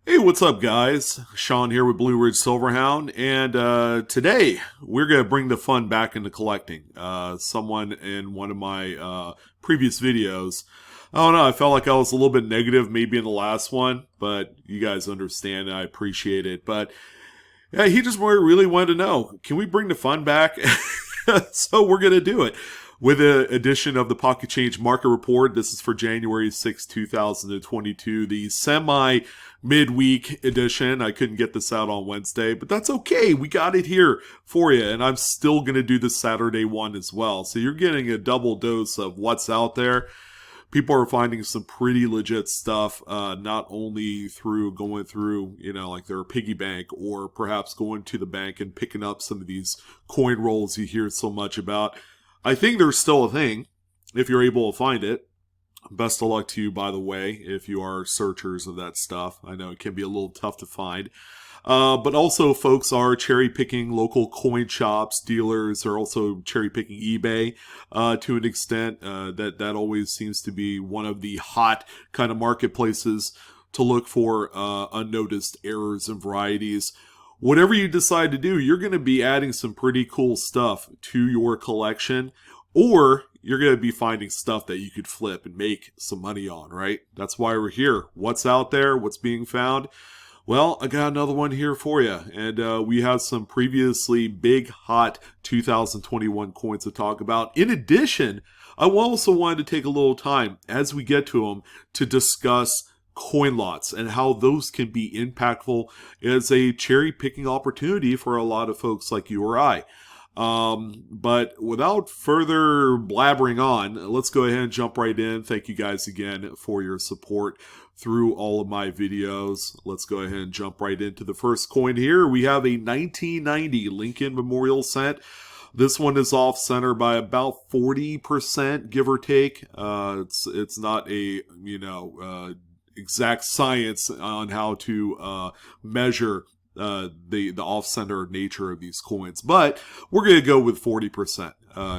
Hey, what's up, guys? Sean here with BlueRidgeSilverhound, and today we're going to bring the fun back into collecting. Someone in one of my previous videos, I don't know, I felt like I was a little bit negative maybe in the last one, but you guys understand and I appreciate it. But yeah, he just really wanted to know, can we bring the fun back? So we're going to do it. With the edition of the Pocket Change Market Report, this is for January 6, 2022, the semi-midweek edition. I couldn't get this out on Wednesday, but that's okay. We got it here for you, and I'm still going to do the Saturday one as well. So you're getting a double dose of what's out there. People are finding some pretty legit stuff, not only through going through, like their piggy bank, or perhaps going to the bank and picking up some of these coin rolls you hear so much about. I think there's still a thing, if you're able to find it. Best of luck to you, by the way, if you are searchers of that stuff. I know it can be a little tough to find. But also, folks are cherry-picking local coin shops, dealers. Are also cherry-picking eBay to an extent. That always seems to be one of the hot kind of marketplaces to look for unnoticed errors and varieties. Whatever you decide to do, you're going to be adding some pretty cool stuff to your collection, or you're going to be finding stuff that you could flip and make some money on, right? That's why we're here. What's out there? What's being found? Well, I got another one here for you, and we have some previously big, hot 2021 coins to talk about. In addition, I also wanted to take a little time, as we get to them, to discuss coin lots and how those can be impactful as a cherry picking opportunity for a lot of folks like you or I. But without further blabbering on, let's go ahead and jump right in. Thank you guys again for your support through all of my videos. Let's go ahead and jump right into the first coin here. We have a 1990 Lincoln Memorial Cent. This one is off center by about 40%, give or take. It's not a, exact science on how to measure the off-center nature of these coins, but we're going to go with 40%.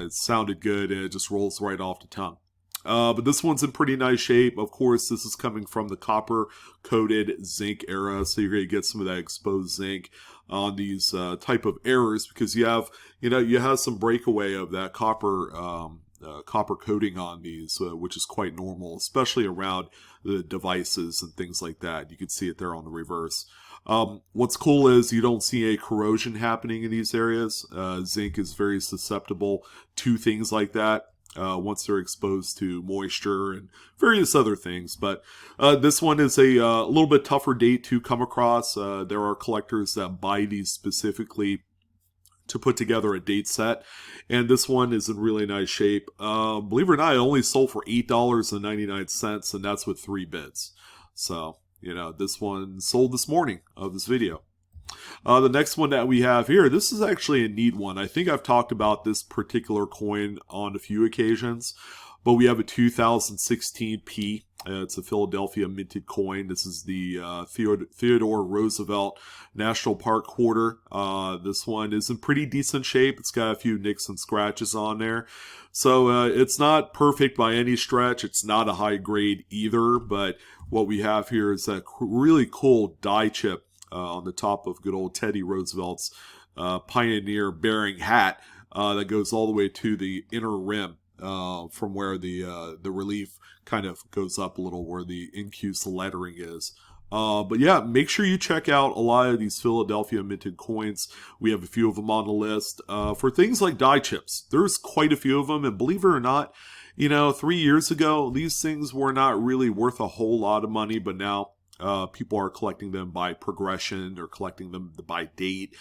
It sounded good, and it just rolls right off the tongue. But this one's in pretty nice shape. Of course, this is coming from the copper-coated zinc era, so you're going to get some of that exposed zinc on these type of errors because you have some breakaway of that copper coating on these, which is quite normal, especially around the devices and things like that. You can see it there on the reverse. What's cool is you don't see a corrosion happening in these areas. Zinc is very susceptible to things like that once they're exposed to moisture and various other things. But this one is a little bit tougher date to come across. There are collectors that buy these specifically to put together a date set, and this one is in really nice shape. Believe it or not, it only sold for $8.99, and that's with 3 bids. So, this one sold this morning of this video. The next one that we have here, this is actually a neat one. I think I've talked about this particular coin on a few occasions, but we have a 2016 P. It's a Philadelphia minted coin. This is the Theodore Roosevelt National Park quarter. This one is in pretty decent shape. It's got a few nicks and scratches on there. So it's not perfect by any stretch. It's not a high grade either, but what we have here is that really cool die chip on the top of good old Teddy Roosevelt's pioneer bearing hat that goes all the way to the inner rim. From where the relief kind of goes up a little, where the incuse lettering is. But yeah, make sure you check out a lot of these Philadelphia minted coins. We have a few of them on the list. For things like die chips, there's quite a few of them, and believe it or not, 3 years ago, these things were not really worth a whole lot of money, but now people are collecting them by progression or collecting them by date.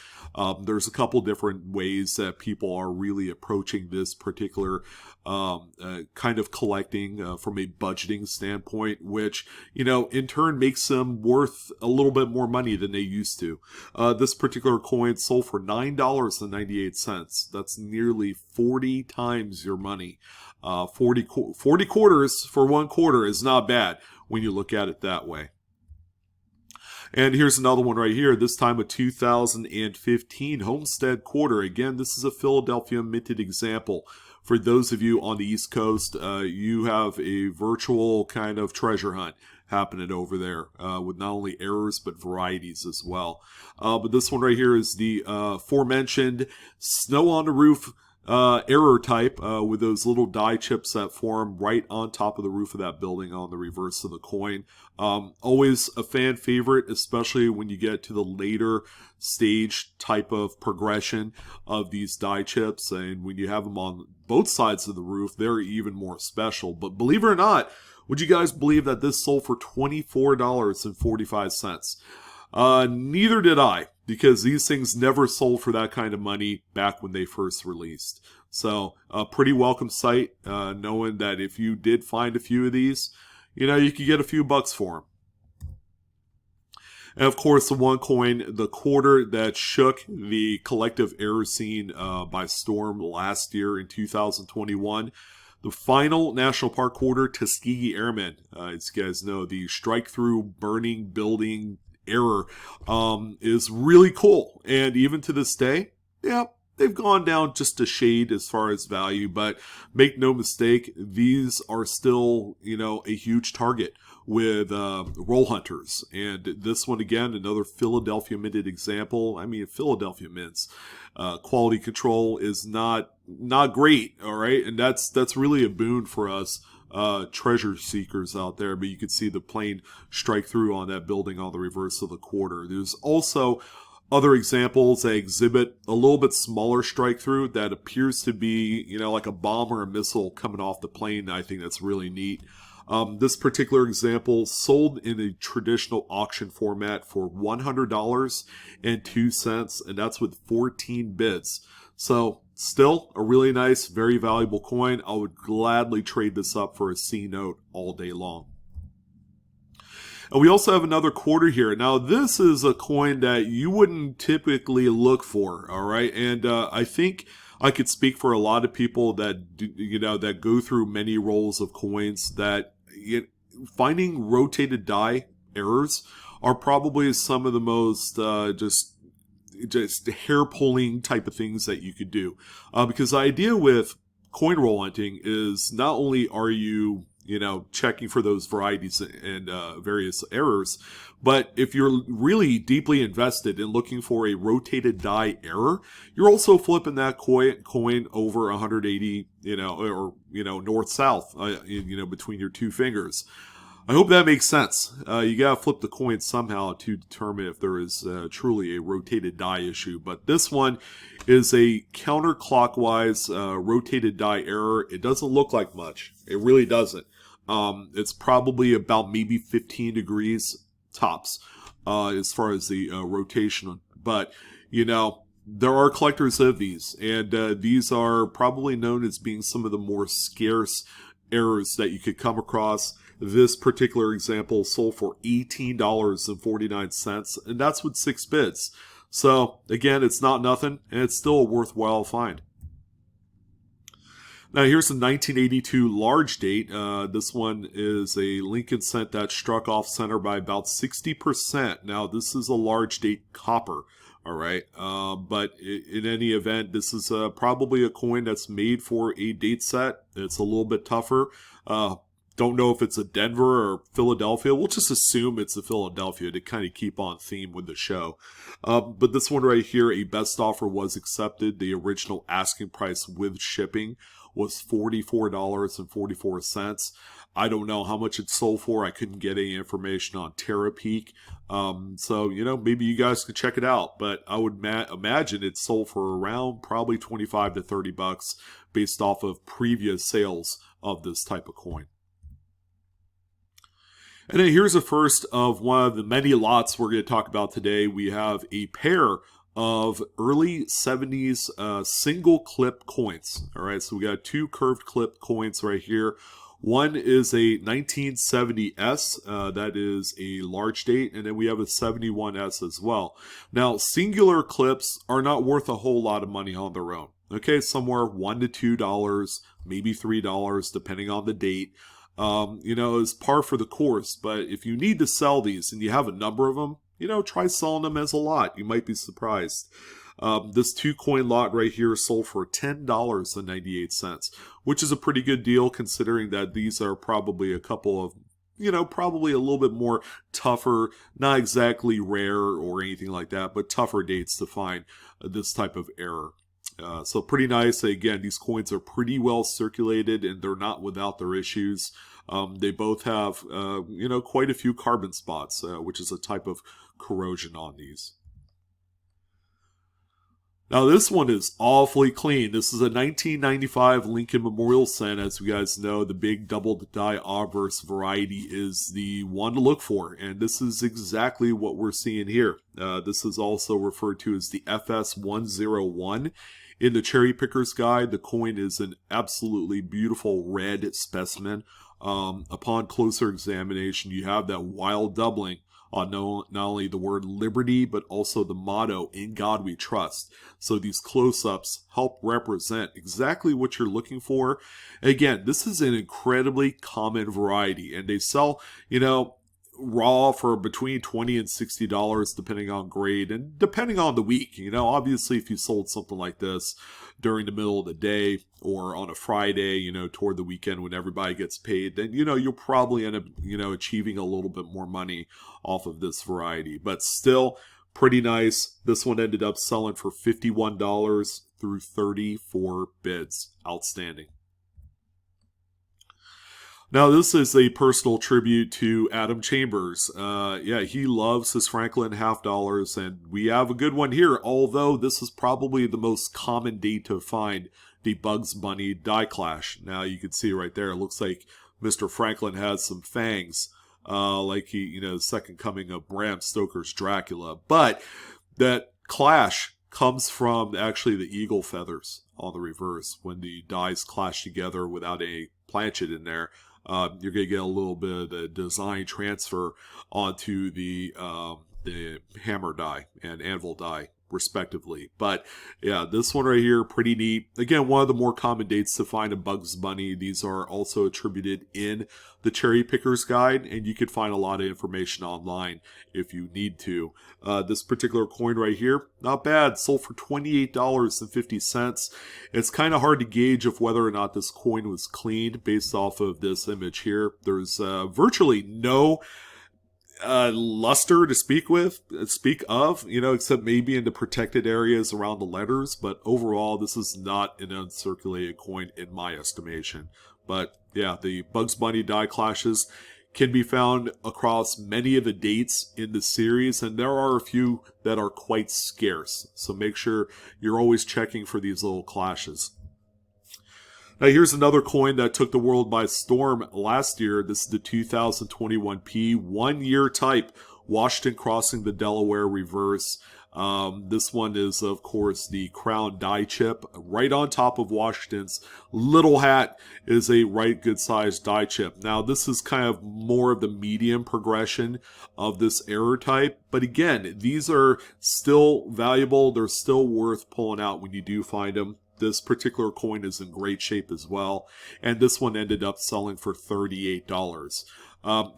There's a couple different ways that people are really approaching this particular kind of collecting from a budgeting standpoint, which, in turn makes them worth a little bit more money than they used to. This particular coin sold for $9.98. That's nearly 40 times your money. 40 quarters for 1 quarter is not bad when you look at it that way. And here's another one right here, this time a 2015 Homestead quarter. Again, this is a Philadelphia minted example. For those of you on the East Coast, you have a virtual kind of treasure hunt happening over there with not only errors but varieties as well. But this one right here is the aforementioned snow on the roof error type with those little die chips that form right on top of the roof of that building on the reverse of the coin. Always a fan favorite, especially when you get to the later stage type of progression of these die chips, and when you have them on both sides of the roof, they're even more special. But believe it or not, would you guys believe that this sold for $24.45? Neither did I, because these things never sold for that kind of money back when they first released. So a pretty welcome sight, knowing that if you did find a few of these, you know, you could get a few bucks for them. And of course, the one coin, the quarter that shook the collective error scene by storm last year in 2021. The final National Park quarter, Tuskegee Airmen. As you guys know, the strike-through burning building error is really cool. And even to this day, yeah, they've gone down just a shade as far as value. But make no mistake, these are still, you know, a huge target with roll hunters. And this one, again, another Philadelphia minted example. I mean, Philadelphia mints quality control is not great, all right? And that's really a boon for us treasure seekers out there. But you can see the plane strike through on that building on the reverse of the quarter. There's also other examples that exhibit a little bit smaller strike through that appears to be, you know, like a bomb or a missile coming off the plane. I think that's really neat. This particular example sold in a traditional auction format for $100.02, and that's with 14 bids. So still a really nice, very valuable coin. I would gladly trade this up for a C note all day long. And we also have another quarter here. Now, this is a coin that you wouldn't typically look for, all right? And I think I could speak for a lot of people that do, you know, that go through many rolls of coins, that finding rotated die errors are probably some of the most just hair pulling type of things that you could do, because the idea with coin roll hunting is not only are you checking for those varieties and various errors, but if you're really deeply invested in looking for a rotated die error, you're also flipping that coin over 180, north south, between your two fingers. I hope that makes sense. You gotta flip the coin somehow to determine if there is truly a rotated die issue. But this one is a counterclockwise rotated die error. It doesn't look like much. It really doesn't. It's probably about maybe 15 degrees tops as far as the rotation. But, there are collectors of these. And these are probably known as being some of the more scarce errors that you could come across. This particular example sold for $18.49, and that's with 6 bids. So, again, it's not nothing, and it's still a worthwhile find. Now, here's a 1982 large date. This one is a Lincoln cent that struck off center by about 60%. Now, this is a large date copper, all right? But in any event, this is probably a coin that's made for a date set. It's a little bit tougher. Don't know if it's a Denver or Philadelphia. We'll just assume it's a Philadelphia to kind of keep on theme with the show. But this one right here, a best offer was accepted. The original asking price with shipping was $44.44. I don't know how much it sold for. I couldn't get any information on TerraPeak. So, maybe you guys could check it out. But I would imagine it sold for around probably 25 to 30 bucks based off of previous sales of this type of coin. And then here's the first of one of the many lots we're going to talk about today. We have a pair of early 70s single clip coins. All right, so we got 2 curved clip coins right here. One is a 1970S, that is a large date, and then we have a 71S as well. Now, singular clips are not worth a whole lot of money on their own. Okay, somewhere $1 to $2, maybe $3, depending on the date. Is par for the course. But if you need to sell these and you have a number of them, try selling them as a lot. You might be surprised. This 2 coin lot right here sold for $10.98, which is a pretty good deal considering that these are probably a couple of probably a little bit more tougher, not exactly rare or anything like that, but tougher dates to find this type of error. So pretty nice. Again, these coins are pretty well circulated and they're not without their issues. They both have, quite a few carbon spots, which is a type of corrosion on these. Now this one is awfully clean. This is a 1995 Lincoln Memorial Cent. As you guys know, the big double die obverse variety is the one to look for. And this is exactly what we're seeing here. This is also referred to as the FS101. In the Cherry Picker's Guide, the coin is an absolutely beautiful red specimen. Upon closer examination, you have that wild doubling on not only the word liberty, but also the motto, "In God We Trust." So these close-ups help represent exactly what you're looking for. Again, this is an incredibly common variety, and they sell, raw for between $20 and $60 depending on grade and depending on the week. Obviously if you sold something like this during the middle of the day or on a Friday, toward the weekend when everybody gets paid, then you'll probably end up achieving a little bit more money off of this variety. But still pretty nice. This one ended up selling for $51 through 34 bids. Outstanding. Now, this is a personal tribute to Adam Chambers. He loves his Franklin $half, and we have a good one here, although this is probably the most common date to find the Bugs Bunny die clash. Now, you can see right there, it looks like Mr. Franklin has some fangs, like he, second coming of Bram Stoker's Dracula. But that clash comes from actually the eagle feathers on the reverse. When the dies clash together without a planchet in there, you're going to get a little bit of the design transfer onto the hammer die and anvil die, respectively. But yeah, this one right here, pretty neat. Again, one of the more common dates to find in Bugs Bunny. These are also attributed in the Cherry Picker's Guide, and you could find a lot of information online if you need to. This particular coin right here, not bad. Sold for $28.50. It's kind of hard to gauge of whether or not this coin was cleaned based off of this image here. There's virtually no luster to speak of, except maybe in the protected areas around the letters. But overall, this is not an uncirculated coin in my estimation. But yeah, the Bugs Bunny die clashes can be found across many of the dates in the series, and there are a few that are quite scarce. So make sure you're always checking for these little clashes. Now here's another coin that took the world by storm last year. This is the 2021P 1-year type, Washington crossing the Delaware reverse. This one is, of course, the crown die chip. Right on top of Washington's little hat is a right good sized die chip. Now, this is kind of more of the medium progression of this error type. But again, these are still valuable. They're still worth pulling out when you do find them. This particular coin is in great shape as well. And this one ended up selling for $38.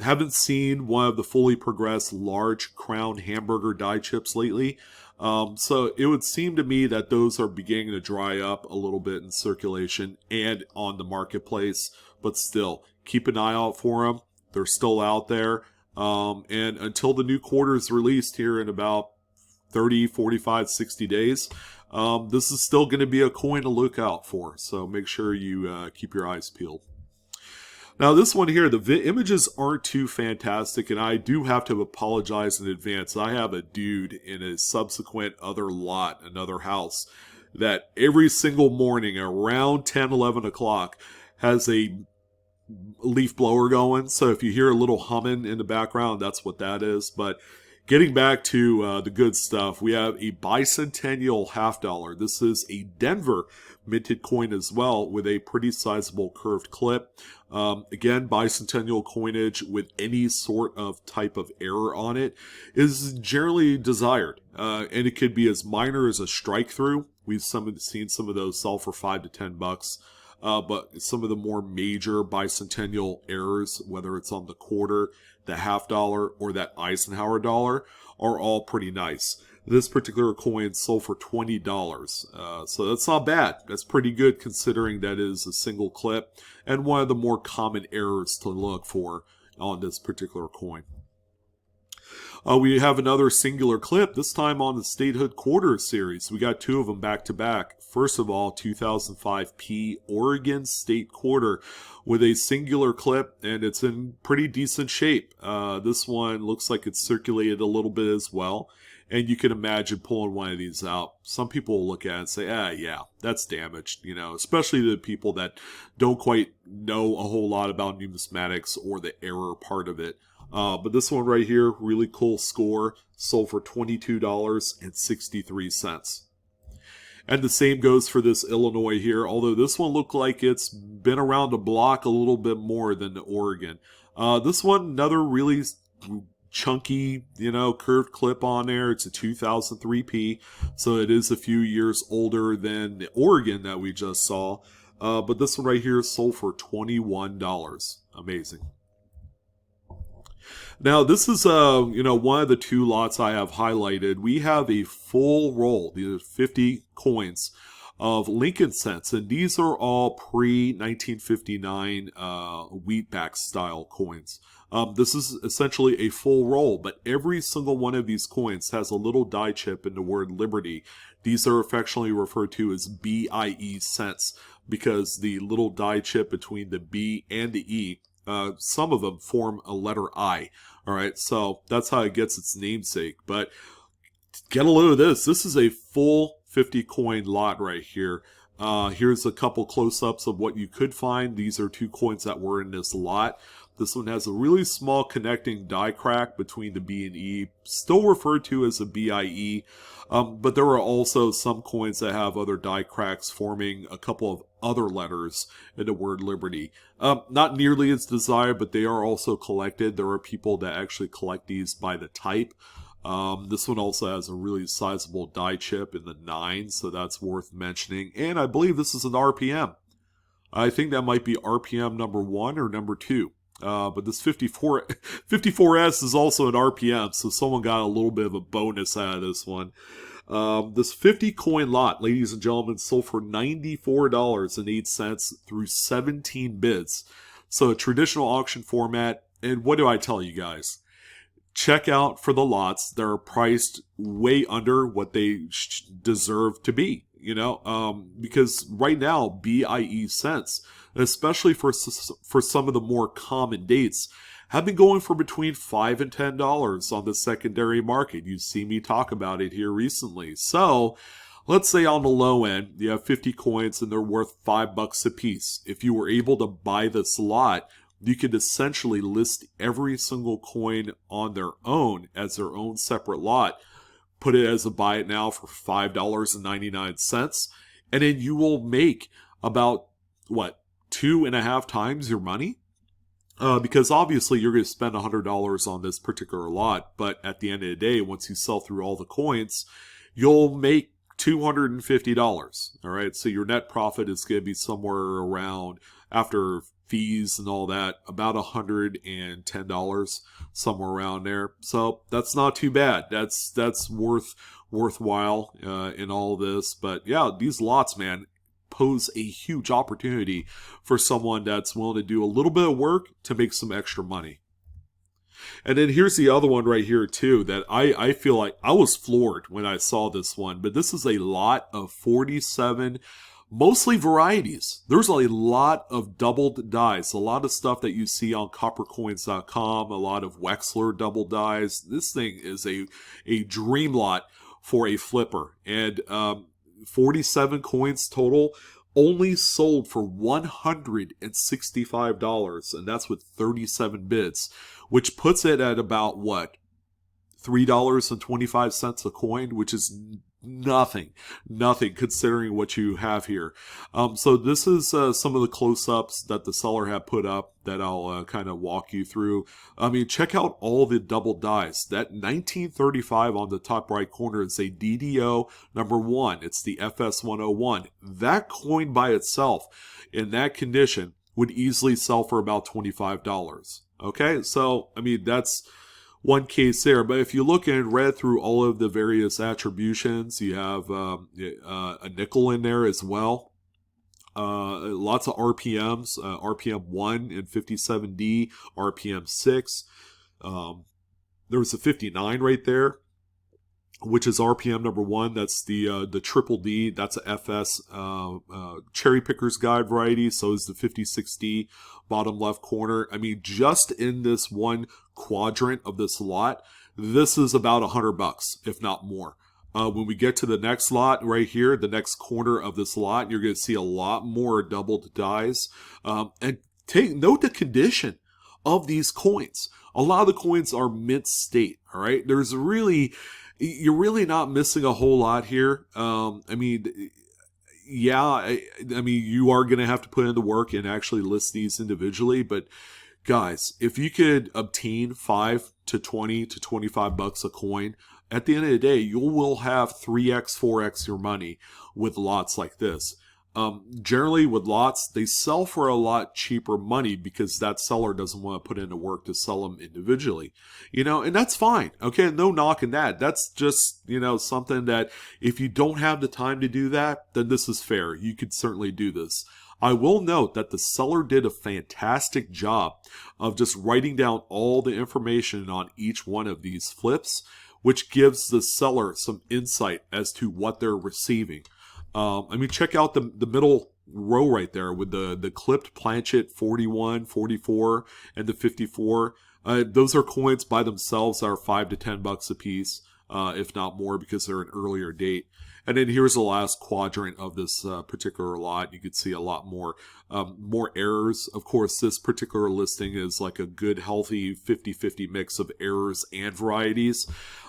Haven't seen one of the fully progressed large crown hamburger die chips lately. So it would seem to me that those are beginning to dry up a little bit in circulation and on the marketplace. But still, keep an eye out for them. They're still out there. And until the new quarter is released here in about 30, 45, 60 days, this is still going to be a coin to look out for. So make sure you keep your eyes peeled. Now this one here, the images aren't too fantastic, and I do have to apologize in advance. I have a dude in a subsequent other lot, another house, that every single morning around 10, 11 o'clock has a leaf blower going. So if you hear a little humming in the background, that's what that is. But getting back to the good stuff, we have a bicentennial $half. This is a Denver minted coin as well with a pretty sizable curved clip. Again, bicentennial coinage with any sort of type of error on it is generally desired. And it could be as minor as a strike through. We've seen some of those sell for $5 to $10. But some of the more major bicentennial errors, whether it's on the quarter, the $half, or that Eisenhower dollar, are all pretty nice. This particular coin sold for $20. So that's not bad. That's pretty good considering that is a single clip and one of the more common errors to look for on this particular coin. We have another singular clip, this time on the Statehood Quarter series. We got two of them back to back. First of all, 2005P Oregon State Quarter with a singular clip, and it's in pretty decent shape. This one looks like it's circulated a little bit as well, and you can imagine pulling one of these out. Some people will look at it and say, yeah, that's damaged, you know, especially the people that don't quite know a whole lot about numismatics or the error part of it. But this one right here, really cool score, sold for $22.63. And the same goes for this Illinois here, although this one looked like it's been around the block a little bit more than the Oregon. This one, another really chunky, you know, curved clip on there. It's a 2003P, so it is a few years older than the Oregon that we just saw. But this one right here sold for $21. Amazing. Now, this is, one of the two lots I have highlighted. We have a full roll, these are 50 coins of Lincoln cents, and these are all pre-1959 wheatback style coins. This is essentially a full roll, but every single one of these coins has a little die chip in the word Liberty. These are affectionately referred to as BIE cents because the little die chip between the B and the E, some of them form a letter I. All right, so that's how it gets its namesake. But get a load of this. This is a full 50 coin lot right here. Here's a couple close-ups of what you could find. These are two coins that were in this lot. This one has a really small connecting die crack between the B and E, still referred to as a BIE. But there are also some coins that have other die cracks forming a couple of other letters in the word Liberty. Not nearly as desired, but they are also collected. There are people that actually collect these by the type. This one also has a really sizable die chip in the 9, so that's worth mentioning. And I believe this is an RPM. I think that might be RPM number 1 or number 2. But this 54S is also an RPM, so someone got a little bit of a bonus out of this one. This 50 coin lot, ladies and gentlemen, sold for $94.08 through 17 bids. So a traditional auction format, and what do I tell you guys? Check out for the lots. They're priced way under what they deserve to be, because right now, BIE cents, especially for some of the more common dates, have been going for between $5 and $10 on the secondary market. You see me talk about it here recently. So let's say on the low end, you have 50 coins and they're worth $5 a piece. If you were able to buy this lot, you could essentially list every single coin on their own as their own separate lot, put it as a buy it now for $5.99, and then you will make about, 2.5 times your money? Because obviously you're going to spend $100 on this particular lot, but at the end of the day, once you sell through all the coins, you'll make $250. All right, so your net profit is going to be somewhere around, after fees and all that, about $110, somewhere around there. So that's not too bad. That's worthwhile in all this. But yeah, these lots, man, pose a huge opportunity for someone that's willing to do a little bit of work to make some extra money. And then here's the other one right here too that I feel like I was floored when I saw this one. But this is a lot of 47, mostly varieties. There's a lot of doubled dies, a lot of stuff that you see on coppercoins.com, a lot of Wexler double dies. This thing is a dream lot for a flipper. And 47 coins total, only sold for $165, and that's with 37 bids, which puts it at about $3.25 a coin, which is nothing considering what you have here. So this is some of the close-ups that the seller had put up that I'll kind of walk you through. I mean, check out all the double dies. That 1935 on the top right corner is a DDO number 1. It's the FS101. That coin by itself in that condition would easily sell for about $25. Okay, so I mean, that's one case there. But if you look and read through all of the various attributions, you have a nickel in there as well. Lots of RPMs, RPM 1 and 57D, RPM 6. There was a 59 right there, which is RPM number 1. That's the triple D. That's a FS cherry picker's guide variety. So is the 56D, bottom left corner. I mean, just in this one quadrant of this lot, this is about $100, if not more. When we get to the next lot right here, the next corner of this lot, you're going to see a lot more doubled dies. And note the condition of these coins. A lot of the coins are mint state, all right? You're really not missing a whole lot here. I mean, you are going to have to put in the work and actually list these individually, but guys, if you could obtain $5 to $20 to $25 a coin, at the end of the day, you will have 3x, 4x your money with lots like this. Generally, with lots, they sell for a lot cheaper money because that seller doesn't want to put in the work to sell them individually. And that's fine. Okay, no knocking that. That's just, something that if you don't have the time to do that, then this is fair. You could certainly do this. I will note that the seller did a fantastic job of just writing down all the information on each one of these flips, which gives the seller some insight as to what they're receiving. Check out the middle row right there with the clipped planchet 41, 44, and the 54. Those are coins by themselves that are $5 to $10 a piece, if not more, because they're an earlier date. And then here's the last quadrant of this particular lot. You can see a lot more errors. Of course, this particular listing is like a good, healthy 50-50 mix of errors and varieties.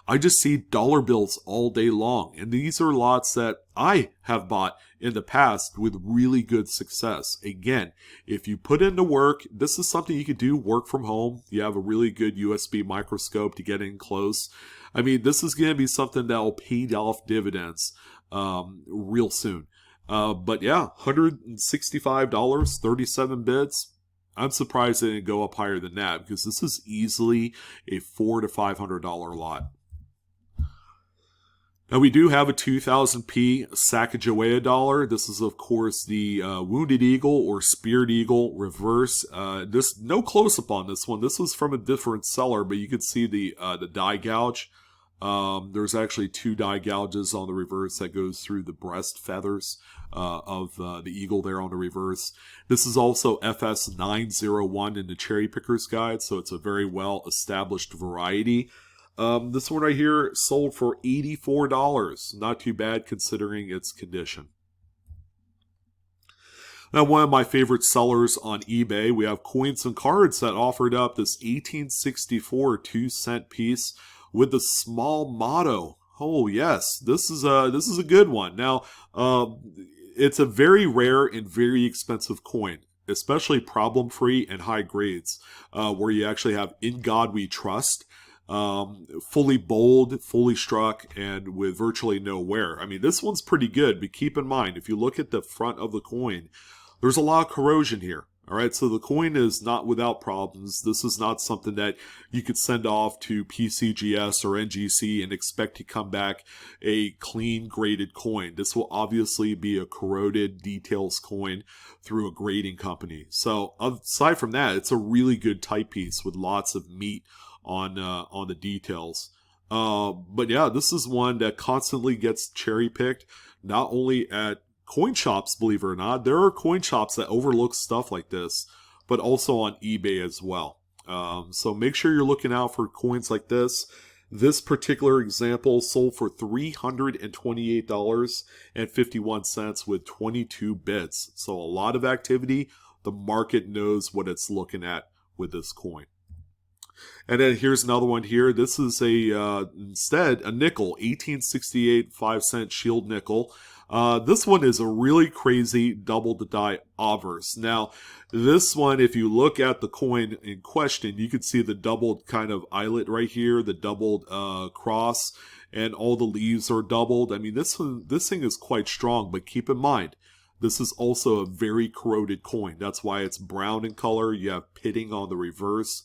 I just see dollar bills all day long. And these are lots that I have bought in the past with really good success. Again, if you put in the work, this is something you could do, work from home. You have a really good USB microscope to get in close. I mean, this is going to be something that will pay off dividends real soon. But yeah, $165, 37 bids. I'm surprised they didn't go up higher than that because this is easily a $400 to $500 lot. Now we do have a 2000p Sacagawea dollar. This is, of course, the Wounded Eagle or Speared Eagle reverse. This no close-up on this one. This was from a different seller, but you could see the die gouge. There's actually 2 die gouges on the reverse that goes through the breast feathers of the eagle there on the reverse. This is also FS 901 in the Cherry Picker's Guide, so it's a very well-established variety. This one right here sold for $84. Not too bad considering its condition. Now, one of my favorite sellers on eBay, we have Coins and Cards that offered up this 1864 2-cent piece with the small motto. Oh yes, this is a good one. Now, it's a very rare and very expensive coin, especially problem-free and high grades, where you actually have "In God We Trust." Fully bold, fully struck, and with virtually no wear. I mean, this one's pretty good, but keep in mind, if you look at the front of the coin, there's a lot of corrosion here. All right, so the coin is not without problems. This is not something that you could send off to PCGS or NGC and expect to come back a clean graded coin. This will obviously be a corroded details coin through a grading company. So aside from that, it's a really good type piece with lots of meat on the details. But yeah, this is one that constantly gets cherry picked, not only at coin shops, believe it or not. There are coin shops that overlook stuff like this, but also on eBay as well. So make sure you're looking out for coins like this. This particular example sold for $328.51 with 22 bids. So a lot of activity. The market knows what it's looking at with this coin. And then here's another one here. This is instead a nickel, 1868 5-cent shield nickel. This one is a really crazy doubled die obverse. Now, this one, if you look at the coin in question, you can see the doubled kind of eyelet right here, the doubled cross, and all the leaves are doubled. I mean, this thing is quite strong, but keep in mind, this is also a very corroded coin. That's why it's brown in color. You have pitting on the reverse.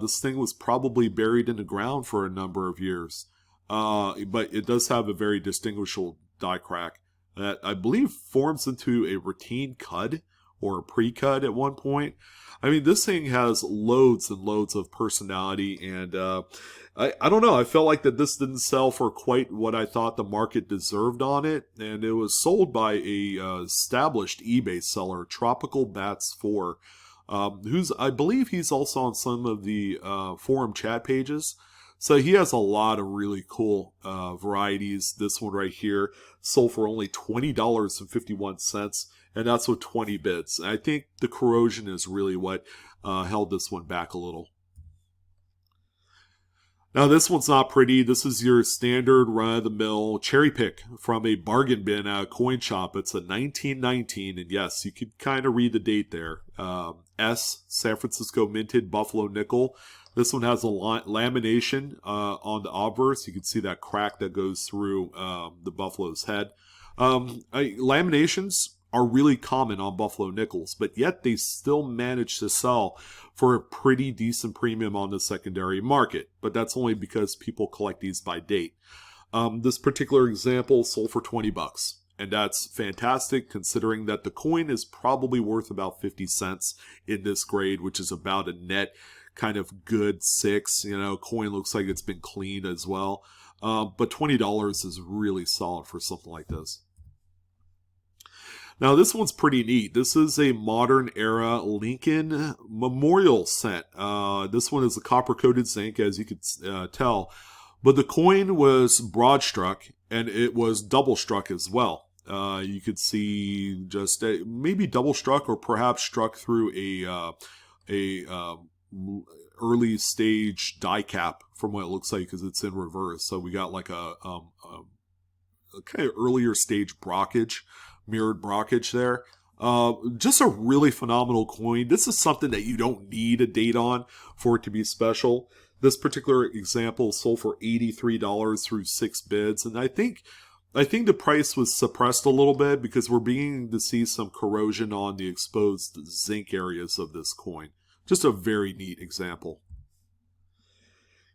This thing was probably buried in the ground for a number of years. But it does have a very distinguishable die crack. that I believe forms into a routine cud or a pre-cud at one point. I mean, this thing has loads and loads of personality, and I don't know. I felt like that this didn't sell for quite what I thought the market deserved on it, and it was sold by a established eBay seller, Tropical Bats 4, who's, I believe he's also on some of the forum chat pages. So he has a lot of really cool varieties. This one right here sold for only $20.51, and that's with 20 bids. I think the corrosion is really what held this one back a little. Now this one's not pretty. This is your standard run-of-the-mill cherry pick from a bargain bin at a coin shop. It's a 1919, and yes, you could kind of read the date there. S, San Francisco Minted Buffalo Nickel. This one has a lamination on the obverse. You can see that crack that goes through the buffalo's head. Laminations are really common on Buffalo nickels, but yet they still manage to sell for a pretty decent premium on the secondary market. But that's only because people collect these by date. This particular example sold for 20 bucks. And that's fantastic considering that the coin is probably worth about 50 cents in this grade, which is about a net kind of good 6. You know, coin looks like it's been cleaned as well. But $20 is really solid for something like this. Now this one's pretty neat. This is a modern era Lincoln memorial cent. This one is a copper coated zinc, as you could tell, but the coin was broad struck and it was double struck as well. You could see just maybe double struck or perhaps struck through a early stage die cap from what it looks like because it's in reverse. So we got like a kind of earlier stage brockage. Mirrored brockage there. Just a really phenomenal coin. This is something that you don't need a date on for it to be special. This particular example sold for $83 through 6 bids, and I think the price was suppressed a little bit because we're beginning to see some corrosion on the exposed zinc areas of this coin. Just a very neat example.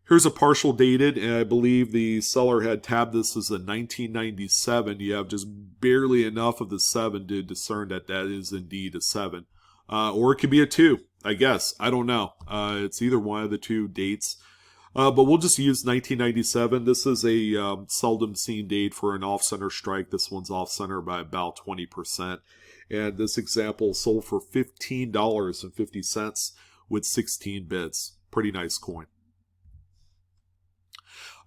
Here's a partial dated, and I believe the seller had tabbed this as a 1997. You have just barely enough of the 7 to discern that that is indeed a 7. Or it could be a 2, I guess. I don't know. It's either one of the two dates. But we'll just use 1997. This is a seldom seen date for an off-center strike. This one's off-center by about 20%. And this example sold for $15.50 with 16 bids. Pretty nice coin.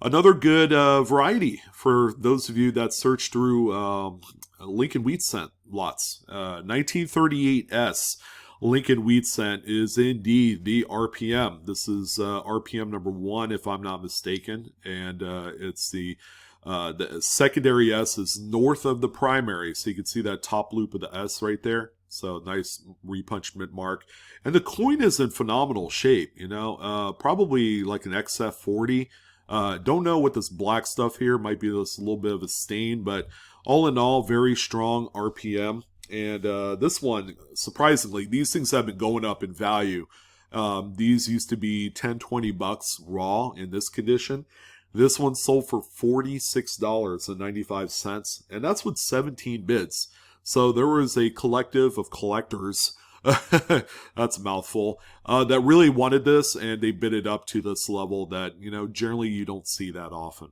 Another good variety for those of you that search through Lincoln Wheat Cent lots. 1938S Lincoln Wheat Cent is indeed the RPM. This is RPM number 1, if I'm not mistaken, and it's the secondary S is north of the primary, so you can see that top loop of the S right there. So nice repunchment mark, and the coin is in phenomenal shape. You know, probably like an XF40. Don't know what this black stuff here might be. This a little bit of a stain, but all in all, very strong RPM. And this one, surprisingly, these things have been going up in value. These used to be 10, 20 bucks raw in this condition. This one sold for $46.95, and that's with 17 bids. So there was a collective of collectors. That's a mouthful. That really wanted this, and they bid it up to this level that, you know, generally you don't see that often.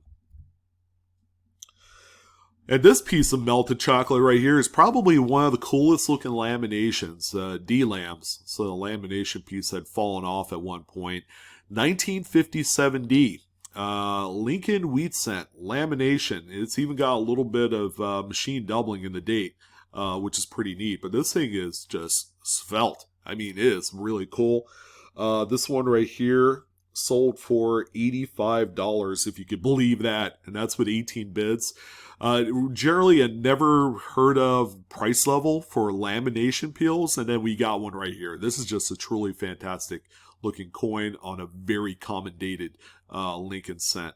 And this piece of melted chocolate right here is probably one of the coolest looking laminations, D-lams. So the lamination piece had fallen off at one point. 1957D, Lincoln Wheat Cent lamination. It's even got a little bit of machine doubling in the date. Which is pretty neat. But this thing is just svelte. I mean, it is really cool. This one right here sold for $85, if you could believe that. And that's with 18 bids. Generally, a never heard of price level for lamination peels. And then we got one right here. This is just a truly fantastic looking coin on a very common dated Lincoln cent.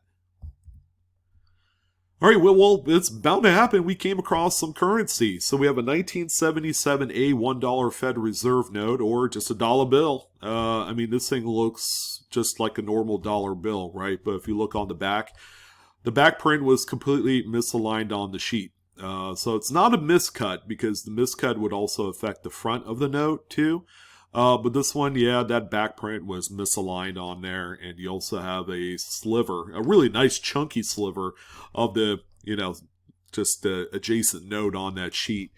All right, well, it's bound to happen. We came across some currency. So we have a 1977A $1 Fed Reserve note, or just a dollar bill. I mean, this thing looks just like a normal dollar bill, right? But if you look on the back print was completely misaligned on the sheet. So it's not a miscut, because the miscut would also affect the front of the note too. But this one, yeah, that back print was misaligned on there, and you also have a sliver, a really nice chunky sliver of the, just the adjacent note on that sheet.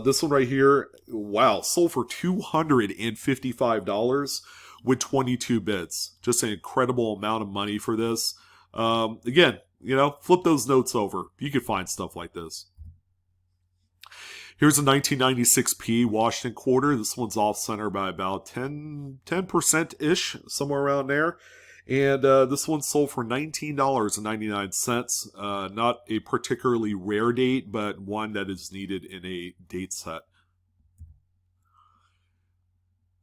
This one right here, wow, sold for $255 with 22 bids. Just an incredible amount of money for this. Again, flip those notes over. You can find stuff like this. Here's a 1996P Washington quarter. This one's off center by about 10%-ish, somewhere around there. And this one sold for $19.99. Not a particularly rare date, but one that is needed in a date set.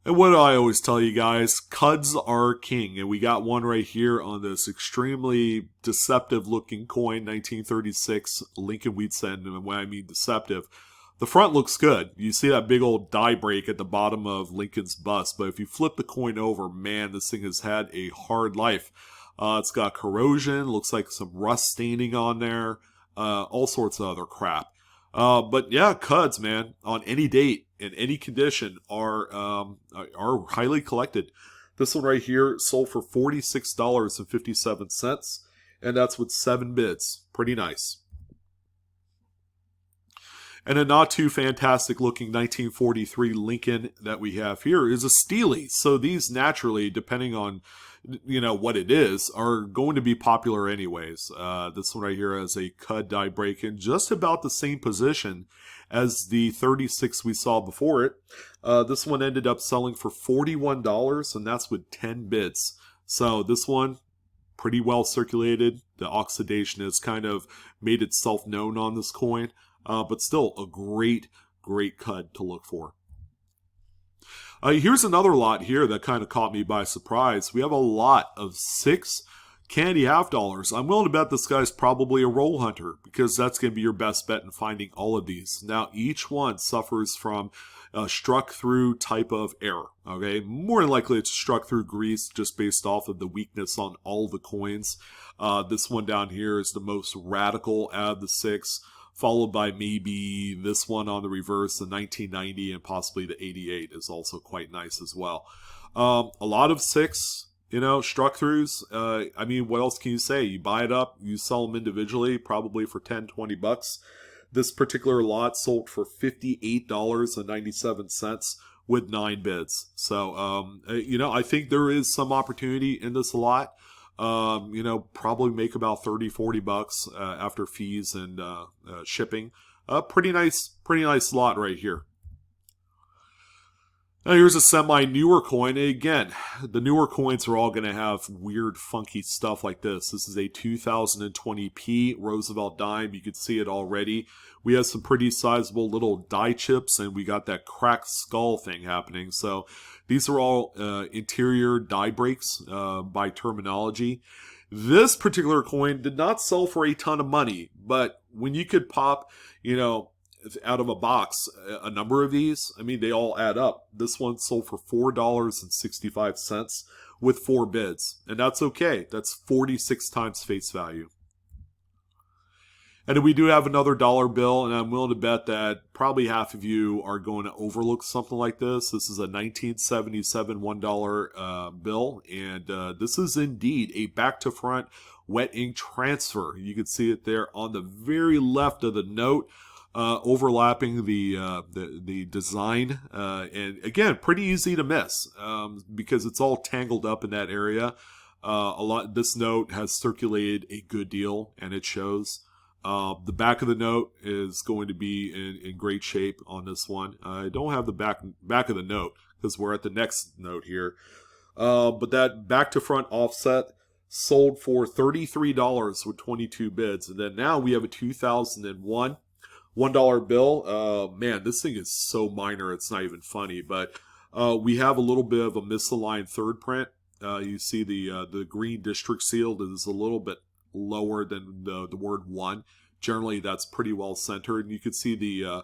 And what do I always tell you guys? Cuds are king. And we got one right here on this extremely deceptive looking coin, 1936 Lincoln Wheat Cent. And when I mean deceptive, the front looks good. You see that big old die break at the bottom of Lincoln's bust. But if you flip the coin over, man, this thing has had a hard life. It's got corrosion, looks like some rust staining on there, all sorts of other crap. But yeah, Cuds, man, on any date, in any condition, are highly collected. This one right here sold for $46.57, and that's with 7 bids. Pretty nice. And a not too fantastic looking 1943 Lincoln that we have here is a Steely. So these naturally, depending on what it is, are going to be popular anyways. This one right here has a Cud die break in just about the same position as the 36 we saw before it. This one ended up selling for $41, and that's with 10 bids. So this one, pretty well circulated. The oxidation has kind of made itself known on this coin. But still a great Cud to look for. Here's another lot here that kind of caught me by surprise. We have a lot of 6 candy half dollars. I'm willing to bet this guy's probably a roll hunter, because that's going to be your best bet in finding all of these. Now, each one suffers from a struck through type of error. Okay, more than likely it's struck through grease, just based off of the weakness on all the coins. This one down here is the most radical out of the 6. Followed by maybe this one on the reverse, the 1990, and possibly the 88 is also quite nice as well. A lot of 6, struck throughs. I mean, what else can you say? You buy it up, you sell them individually, probably for $10-20. This particular lot sold for $58.97 with 9 bids. So, I think there is some opportunity in this lot. Probably make about $30-40 after fees and shipping. Pretty nice lot right here. Now here's a semi-newer coin. Again, the newer coins are all going to have weird, funky stuff like this. This is a 2020p Roosevelt dime. You can see it already. We have some pretty sizable little die chips, and we got that cracked skull thing happening. So these are all interior die breaks by terminology. This particular coin did not sell for a ton of money, but when you could pop, out of a box a number of these, I mean, they all add up. This one sold for $4.65 with 4 bids, and that's okay. That's 46 times face value. And we do have another dollar bill, and I'm willing to bet that probably half of you are going to overlook something like this. This is a 1977 $1 bill, and this is indeed a back-to-front wet ink transfer. You can see it there on the very left of the note, overlapping the design, and again, pretty easy to miss because it's all tangled up in that area. This note has circulated a good deal, and it shows. The back of the note is going to be in great shape on this one. I don't have the back of the note because we're at the next note here. But that back to front offset sold for $33 with 22 bids. And then now we have a 2001 $1 bill. Man, this thing is so minor, it's not even funny. But we have a little bit of a misaligned third print. You see the green district seal is a little bit lower than the word 1. Generally, that's pretty well centered. And you can see the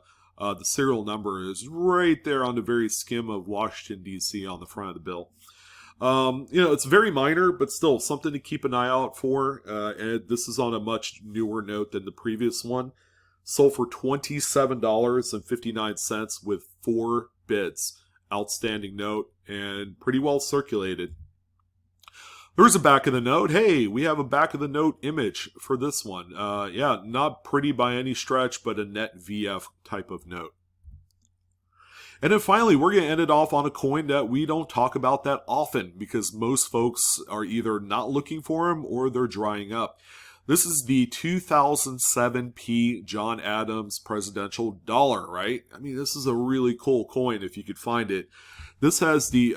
serial number is right there on the very skim of Washington, D.C. on the front of the bill. It's very minor, but still something to keep an eye out for. And this is on a much newer note than the previous one. Sold for $27.59 with 4 bids. Outstanding note and pretty well circulated. There's a back of the note. Hey, we have a back of the note image for this one. Yeah, not pretty by any stretch, but a net VF type of note. And then finally, we're going to end it off on a coin that we don't talk about that often because most folks are either not looking for them or they're drying up. This is the 2007 John Adams presidential dollar, right? I mean, this is a really cool coin if you could find it. This has the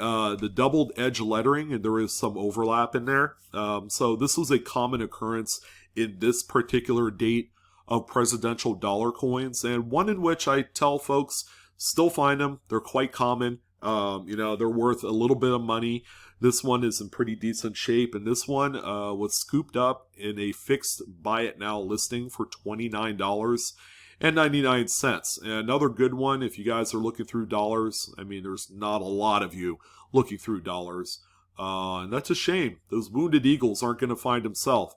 doubled edge lettering, and there is some overlap in there. So this was a common occurrence in this particular date of presidential dollar coins, and one in which I tell folks still find them. They're quite common. They're worth a little bit of money. This one is in pretty decent shape, and this one was scooped up in a fixed buy it now listing for $29.99. And another good one, if you guys are looking through dollars, I mean, there's not a lot of you looking through dollars, and that's a shame. Those wounded eagles aren't going to find himself.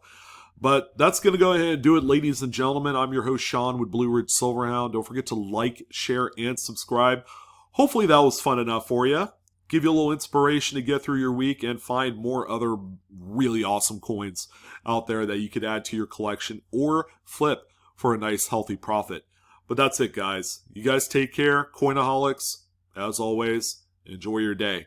But that's going to go ahead and do it, ladies and gentlemen. I'm your host, Sean, with Blue Ridge Silverhound. Don't forget to like, share, and subscribe. Hopefully that was fun enough for you. Give you a little inspiration to get through your week and find more other really awesome coins out there that you could add to your collection or flip for a nice, healthy profit. But that's it, guys. You guys take care. Coinaholics, as always, enjoy your day.